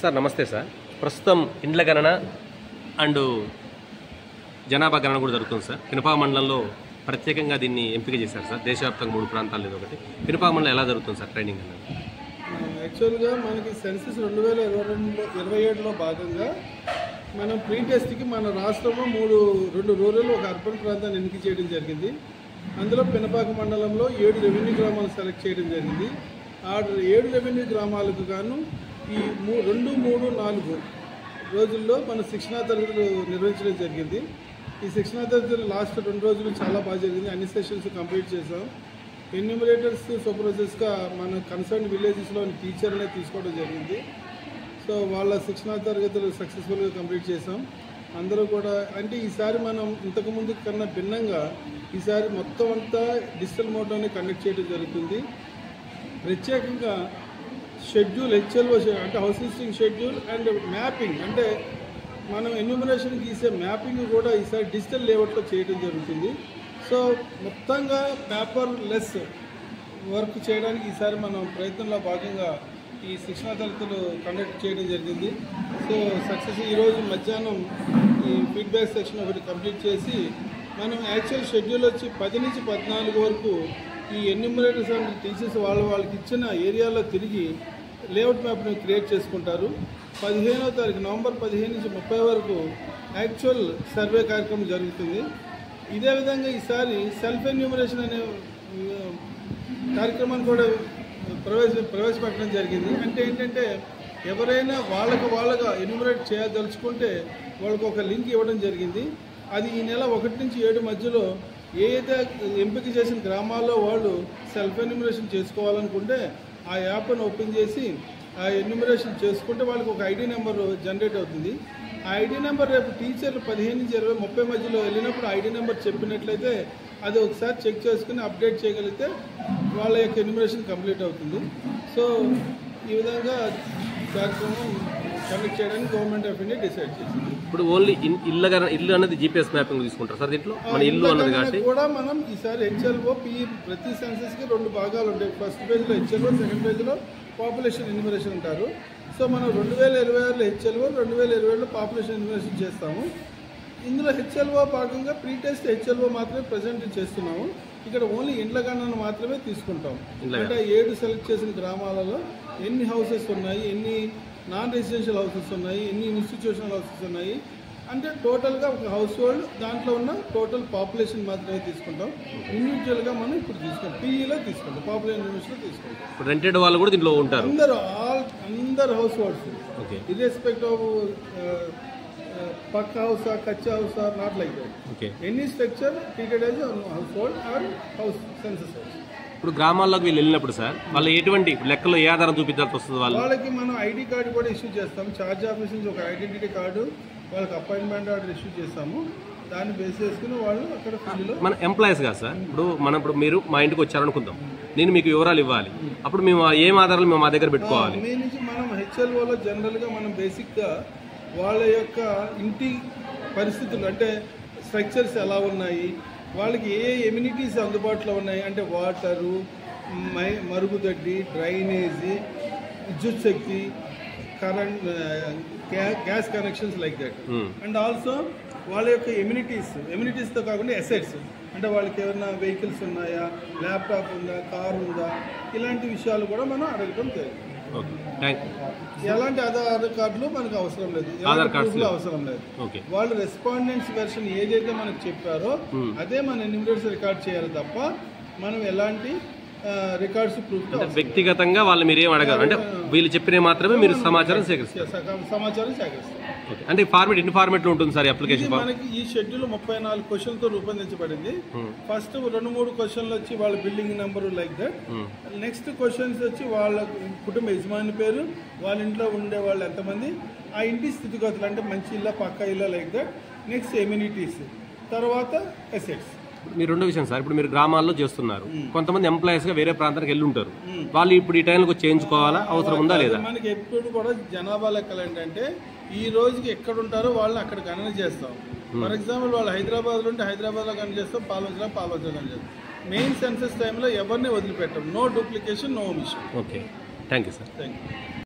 Sir నమస్తే sir. ప్రస్తుతం ఇండ్ల గణన అండ్ జనాభా గణన కూడా జరుగుతుంది సార్. పినపాక మండలంలో ప్రత్యేకంగా దీన్ని ఎంపిక చేశారు సార్. దేశవ్యాప్తంగా 3 ప్రాంతాలు ఇది ఒకటి. పినపాక మండలం ఎలా జరుగుతుంది సార్ ట్రైనింగ్ అనేది? యాక్చువల్గా మనకి సెన్సస్ 2027లో భాగంగా మనం ప్రీ టెస్ట్కి మన రాష్ట్రంలో 2 రూరల్ ఒక అర్బన్ ప్రాంతాన్ని ఎన్నిక చేయడం జరిగింది. అందులో పినపాక మండలంలో 7 రెవెన్యూ గ్రామాలు సెలెక్ట్ చేయడం జరిగింది. ఆ 7 రెవెన్యూ గ్రామాలకు గాను ఈ 2, 3, 4 రోజుల్లో మన శిక్షణా తరగతులు నిర్వహించడం జరిగింది. ఈ శిక్షణా తరగతులు లాస్ట్ 2 రోజులు చాలా బాగా జరిగింది. అన్ని సెషన్స్ కంప్లీట్ చేసాం. ఎన్యూమరేటర్స్ సూపర్వైజర్స్గా మన కన్సర్న్ విలేజెస్లోని టీచర్లనే తీసుకోవడం జరిగింది. సో వాళ్ళ శిక్షణా తరగతులు సక్సెస్ఫుల్గా కంప్లీట్ చేసాం. అందరూ కూడా అంటే ఈసారి మనం ఇంతకుముందు కన్నా భిన్నంగా ఈసారి మొత్తం అంతా డిజిటల్ మోడ్లోనే కండక్ట్ చేయడం జరుగుతుంది. ప్రత్యేకంగా షెడ్యూల్ హెచ్ఎల్ఓ అంటే house listing schedule and mapping అంటే మనం ఎన్యూమరేషన్ గీసే మ్యాపింగ్ కూడా ఈసారి డిజిటల్ లేఅవుట్లో చేయడం జరుగుతుంది. సో మొత్తంగా పేపర్ లెస్ వర్క్ చేయడానికి ఈసారి మనం ప్రయత్నంలో భాగంగా ఈ శిక్షణా తరగతులు కండక్ట్ చేయడం జరిగింది. సో సక్సెస్ ఈరోజు మధ్యాహ్నం ఈ ఫీడ్బ్యాక్ సెక్షన్ ఒకటి కంప్లీట్ చేసి మనం యాక్చువల్ షెడ్యూల్ వచ్చి 10 నుంచి 14 వరకు ఈ ఎన్యూమరేటర్స్ అండ్ టీచర్స్ వాళ్ళకి ఇచ్చిన ఏరియాలో తిరిగి లేఅవుట్ మ్యాప్ని క్రియేట్ చేసుకుంటారు. 15వ తారీఖు నవంబర్ 15 నుంచి 30 వరకు యాక్చువల్ సర్వే కార్యక్రమం జరుగుతుంది. ఇదే విధంగా ఈసారి సెల్ఫ్ ఎన్యూమరేషన్ అనే కార్యక్రమాన్ని కూడా ప్రవేశపెట్టడం జరిగింది. అంటే ఏంటంటే ఎవరైనా వాళ్ళగా ఎన్యూమరేట్ చేయదలుచుకుంటే వాళ్ళకు ఒక లింక్ ఇవ్వడం జరిగింది. అది ఈ నెల 1 నుంచి 7 మధ్యలో ఏదైతే ఎంపిక చేసిన గ్రామాల్లో వాళ్ళు సెల్ఫ్ ఎన్యూమరేషన్ చేసుకోవాలనుకుంటే ఆ యాప్ను ఓపెన్ చేసి ఆ ఎన్యూమరేషన్ చేసుకుంటే వాళ్ళకి ఒక ఐడి నెంబర్ జనరేట్ అవుతుంది. ఆ ఐడి నెంబర్ రేపు టీచర్లు 15 నుంచి 20, 30 మధ్యలో వెళ్ళినప్పుడు ఐడి నెంబర్ చెప్పినట్లయితే అది ఒకసారి చెక్ చేసుకుని అప్డేట్ చేయగలిగితే వాళ్ళ యొక్క ఎన్యూమరేషన్ కంప్లీట్ అవుతుంది. సో ఈ విధంగా కార్యక్రమం కండక్ట్ చేయడానికి గవర్నమెంట్ ఆఫ్ ఇండియా డిసైడ్ చేసింది. ఇప్పుడు ఓన్లీ ఇల్లు అనేది జీపీఎస్ మ్యాపింగ్ తీసుకుంటారు సార్. దీంట్లో మన ఇల్లు అన్నది కాబట్టి కూడా మనం ఈసారి హెచ్ఎల్ఓ ప్రతి సెన్సస్కి 2 భాగాలు ఉంటాయి. ఫస్ట్ పేజ్లో హెచ్ఎల్ఓ, సెకండ్ పేజ్లో పాపులేషన్ ఎన్యూమరేషన్ ఉంటారు. సో మనం 2026లో హెచ్ఎల్ఓ, 2027లో పాపులేషన్ ఎన్యూమరేషన్ చేస్తాము. ఇందులో హెచ్ఎల్ఓ భాగంగా ప్రీ టెస్ట్ హెచ్ఎల్ఓ మాత్రమే ప్రజెంట్ చేస్తున్నాము. ఇక్కడ ఓన్లీ ఇండ్ల గణన మాత్రమే తీసుకుంటాం. అంటే 7 సెలెక్ట్ చేసిన గ్రామాలలో ఎన్ని హౌసెస్ ఉన్నాయి, ఎన్ని నాన్ రెసిడెన్షియల్ హౌసెస్ ఉన్నాయి, ఎన్ని ఇన్స్టిట్యూషనల్ హౌసెస్ ఉన్నాయి అంటే టోటల్గా ఒక హౌస్ హోల్డ్ దాంట్లో ఉన్న టోటల్ పాపులేషన్ మాత్రమే తీసుకుంటాం. ఇండివిజువల్గా మనం ఇప్పుడు తీసుకుంటాం, పీఈలో తీసుకుంటాం, పాపులేషన్ యూనిట్స్లో తీసుకుంటాం. రెంటెడ్ వాళ్ళు కూడా దీంట్లో ఉంటారు. అందరు house holds irrespective of pucca house, kachcha house or not like that. Any structure treated as house hold or house census house. ఇప్పుడు గ్రామాల్లోకి వీళ్ళు వెళ్ళినప్పుడు సార్ వాళ్ళు ఎటువంటి లెక్కలో ఏ ఆధారం చూపించాల్సి వస్తుంది? వాళ్ళకి మనం ఐడి కార్డు కూడా ఇష్యూ చేస్తాం. ఛార్జ్ ఆఫీస్ నుంచి ఒక ఐడెంటిటీ కార్డు, వాళ్ళకి అపాయింట్మెంట్ ఆర్డర్ ఇష్యూ చేస్తాము. దాన్ని బేస్ చేసుకుని వాళ్ళు అక్కడ ఫీల్డ్లో మన ఎంప్లాయీస్ కాదు సార్. ఇప్పుడు మీరు మా ఇంటికి వచ్చారనుకుందాం, నేను మీకు వివరాలు ఇవ్వాలి. అప్పుడు మేము ఏం ఆధారాలు మేము మా దగ్గర పెట్టుకోవాలి? మీ నుంచి మనం హెచ్ఎల్ఓలో జనరల్గా మనం బేసిక్గా వాళ్ళ యొక్క ఇంటి పరిస్థితులు అంటే స్ట్రక్చర్స్ ఎలా ఉన్నాయి, వాళ్ళకి ఏ ఎమ్యూనిటీస్ అందుబాటులో ఉన్నాయి అంటే వాటరు, మరుగుదొడ్డి, డ్రైనేజీ, విద్యుత్ శక్తి, current, gas connections like that. And also వాళ్ళ యొక్క ఎమ్యూనిటీస్తో కాకుండా అసెట్స్ అంటే వాళ్ళకి ఏమైనా వెహికల్స్ ఉన్నాయా, ల్యాప్టాప్ ఉందా, కార్ ఉందా, ఇలాంటి విషయాలు కూడా మనం అడగటం జరిగింది. ఎలాంటి ఆధార్ కార్డులు మనకు అవసరం లేదు, అవసరం లేదు. వాళ్ళు రెస్పాండెంట్స్ వెర్షన్ ఏదైతే మనకు చెప్పారో అదే మన ఎన్యూమరేటర్స్ రికార్డ్ చేయాలి తప్ప మనం ఎలాంటి రికార్డ్స్ ప్రూఫ్ వ్యక్తిగతంగా వాళ్ళు మీరు ఏం అడగారు అంటే వీళ్ళు చెప్పిన మాత్రమే మీరు సమాచారం సేకరిస్తారు. అంటే ఫార్మేట్ ఎన్ని ఫార్మేట్లో ఉంటుంది సార్ అప్లికేషన్? మనకి ఈ షెడ్యూల్ 34 క్వశ్చన్లతో రూపొందించబడింది. ఫస్ట్ 2-3 క్వశ్చన్లు వచ్చి వాళ్ళ building number like that. Next questions వచ్చి వాళ్ళ కుటుంబ యజమాని పేరు, వాళ్ళ ఇంట్లో ఉండే వాళ్ళు ఎంతమంది, ఆ ఇంటి స్థితిగతులు అంటే మంచి ఇల్లా పక్క ఇల్లా లైక్ దట్. నెక్స్ట్ ఎమ్యూనిటీస్, తర్వాత అసెట్స్. మీరు రెండో విషయం సార్, ఇప్పుడు మీరు గ్రామాల్లో చేస్తున్నారు, కొంతమంది ఎంప్లాయీస్గా వేరే ప్రాంతానికి వెళ్ళి ఉంటారు, వాళ్ళు ఇప్పుడు ఈ టైంలో చేయించుకోవాలా, అవసరం ఉందా లేదా? మనకి ఎప్పుడు కూడా జనాభా లెక్కలు ఏంటంటే ఈ రోజుకి ఎక్కడ ఉంటారో వాళ్ళని అక్కడ గణన చేస్తాం. ఫర్ ఎగ్జాంపుల్ వాళ్ళు హైదరాబాద్లో ఉంటే హైదరాబాద్లో గణన చేస్తాం, పాల్వంచలో గణన చేస్తాం. మెయిన్ సెన్సస్ టైంలో ఎవరిని వదిలిపెట్టాం. No duplication, no omission. Okay, thank you sir. Thank you.